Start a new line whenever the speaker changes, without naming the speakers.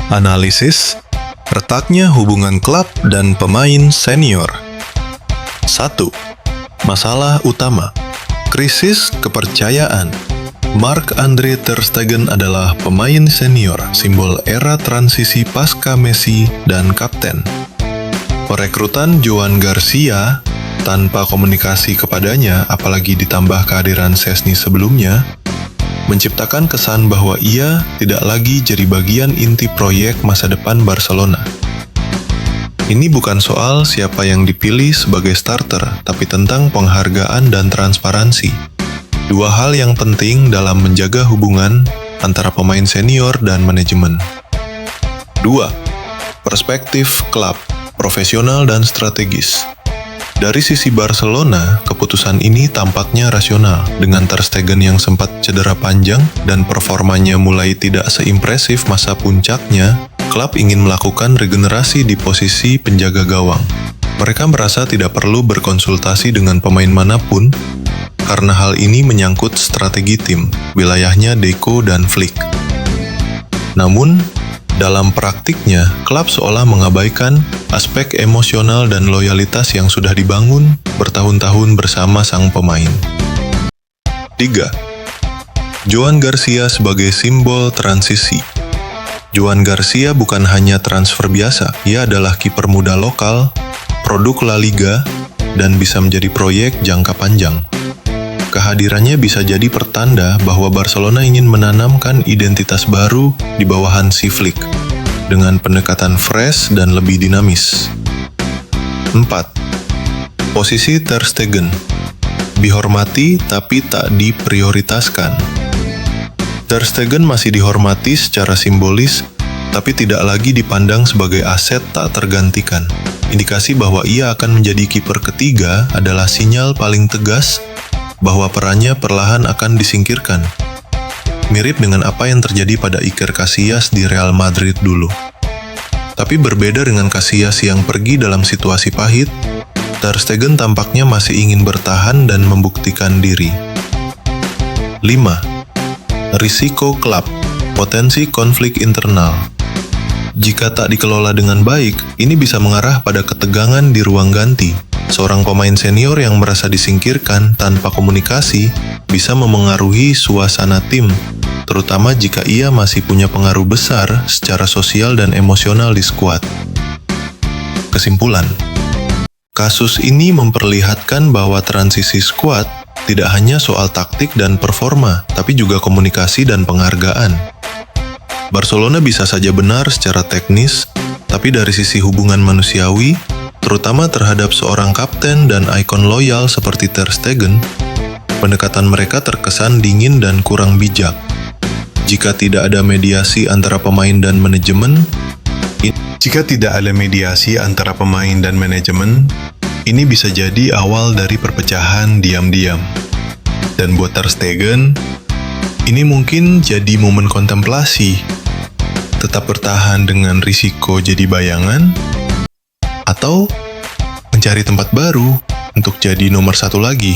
Analisis, retaknya hubungan klub dan pemain senior. 1. Masalah utama, krisis kepercayaan. Marc-Andre ter Stegen adalah pemain senior, simbol era transisi pasca Messi dan kapten. Perekrutan Joan Garcia tanpa komunikasi kepadanya, apalagi ditambah kehadiran Szczęsny sebelumnya, menciptakan kesan bahwa ia tidak lagi jadi bagian inti proyek masa depan Barcelona. Ini bukan soal siapa yang dipilih sebagai starter, tapi tentang penghargaan dan transparansi. Dua hal yang penting dalam menjaga hubungan antara pemain senior dan manajemen. 2. Perspektif klub, profesional dan strategis. Dari sisi Barcelona, keputusan ini tampaknya rasional. Dengan ter Stegen yang sempat cedera panjang dan performanya mulai tidak seimpresif masa puncaknya, klub ingin melakukan regenerasi di posisi penjaga gawang. Mereka merasa tidak perlu berkonsultasi dengan pemain manapun, karena hal ini menyangkut strategi tim, wilayahnya Deco dan Flick. Namun, dalam praktiknya, klub seolah mengabaikan aspek emosional dan loyalitas yang sudah dibangun bertahun-tahun bersama sang pemain. 3. Joan Garcia sebagai simbol transisi. Joan Garcia bukan hanya transfer biasa, ia adalah kiper muda lokal, produk La Liga, dan bisa menjadi proyek jangka panjang. Kehadirannya bisa jadi pertanda bahwa Barcelona ingin menanamkan identitas baru di bawah Hansi Flick, dengan pendekatan fresh dan lebih dinamis. 4. Posisi ter Stegen. Dihormati tapi tak diprioritaskan. Ter Stegen masih dihormati secara simbolis, tapi tidak lagi dipandang sebagai aset tak tergantikan. Indikasi bahwa ia akan menjadi kiper ketiga adalah sinyal paling tegas bahwa perannya perlahan akan disingkirkan. Mirip dengan apa yang terjadi pada Iker Casillas di Real Madrid dulu. Tapi berbeda dengan Casillas yang pergi dalam situasi pahit, ter Stegen tampaknya masih ingin bertahan dan membuktikan diri. 5. Risiko klub, potensi konflik internal. Jika tak dikelola dengan baik, ini bisa mengarah pada ketegangan di ruang ganti. Seorang pemain senior yang merasa disingkirkan tanpa komunikasi bisa memengaruhi suasana tim, terutama jika ia masih punya pengaruh besar secara sosial dan emosional di skuad. Kesimpulan, kasus ini memperlihatkan bahwa transisi skuad tidak hanya soal taktik dan performa, tapi juga komunikasi dan penghargaan. Barcelona bisa saja benar secara teknis, tapi dari sisi hubungan manusiawi, terutama terhadap seorang kapten dan ikon loyal seperti ter Stegen, pendekatan mereka terkesan dingin dan kurang bijak. Jika tidak ada mediasi antara pemain dan manajemen, ini bisa jadi awal dari perpecahan diam-diam. Dan buat ter Stegen, ini mungkin jadi momen kontemplasi. Tetap bertahan dengan risiko jadi bayangan, atau mencari tempat baru untuk jadi nomor satu lagi.